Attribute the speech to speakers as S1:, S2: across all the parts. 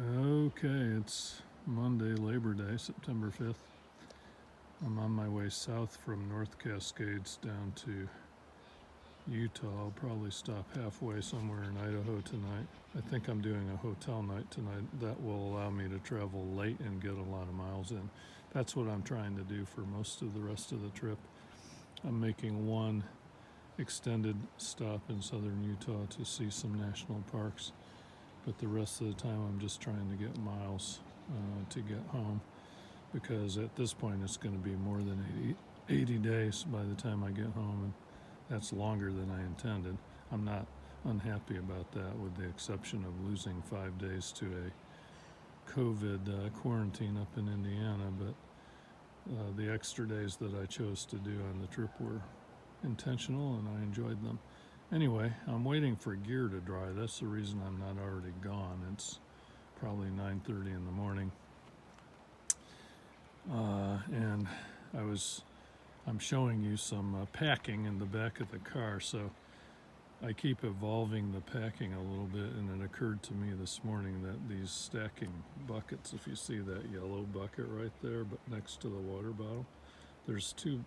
S1: Okay, it's Monday, Labor Day, September 5th. I'm on my way south from North Cascades down to Utah. I'll probably stop halfway somewhere in Idaho tonight. I think I'm doing a hotel night tonight. That will allow me to travel late and get a lot of miles in. That's what I'm trying to do for most of the rest of the trip. I'm making one extended stop in southern Utah to see some national parks, but the rest of the time I'm just trying to get miles to get home, because at this point it's going to be more than 80 days by the time I get home, and that's longer than I intended. I'm not unhappy about that, with the exception of losing 5 days to a COVID quarantine up in Indiana, but the extra days that I chose to do on the trip were intentional and I enjoyed them. Anyway, I'm waiting for gear to dry. That's the reason I'm not already gone. It's probably 9:30 in the morning. And I'm showing you some packing in the back of the car, so I keep evolving the packing a little bit, and it occurred to me this morning that these stacking buckets, if you see that yellow bucket right there, but next to the water bottle, there's two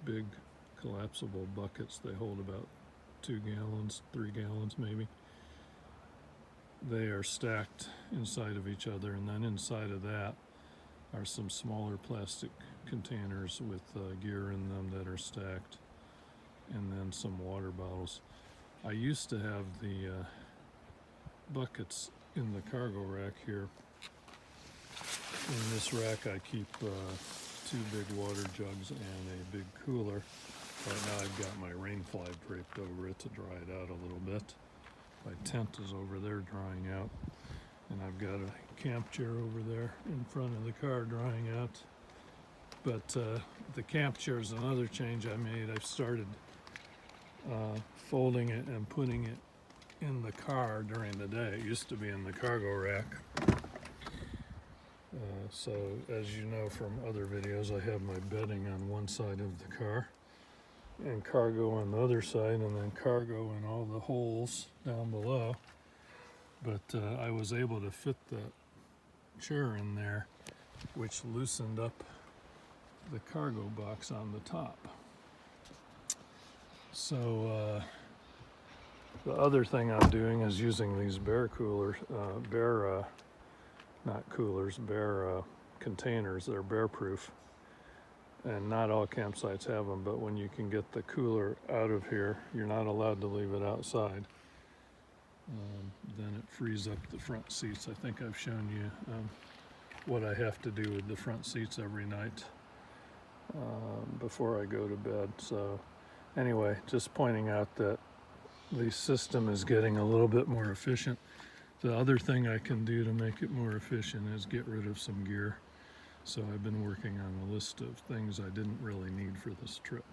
S1: big collapsible buckets. They hold about 2 gallons, 3 gallons maybe. They are stacked inside of each other, and then inside of that are some smaller plastic containers with gear in them that are stacked, and then some water bottles. I used to have the buckets in the cargo rack here. In this rack I keep 2 big water jugs and a big cooler. Right now I've got my rain fly draped over it to dry it out a little bit. My tent is over there drying out, and I've got a camp chair over there in front of the car drying out. But the camp chair is another change I made. I've started folding it and putting it in the car during the day. It used to be in the cargo rack. So as you know from other videos, I have my bedding on one side of the car and cargo on the other side, and then cargo in all the holes down below. But I was able to fit the chair in there, which loosened up the cargo box on the top. So the other thing I'm doing is using these bear containers. They're bear proof, and not all campsites have them, but when you can get the cooler out of here, you're not allowed to leave it outside. Then it frees up the front seats. I think I've shown you what I have to do with the front seats every night before I go to bed. So anyway, just pointing out that the system is getting a little bit more efficient. The other thing I can do to make it more efficient is get rid of some gear. So I've been working on a list of things I didn't really need for this trip.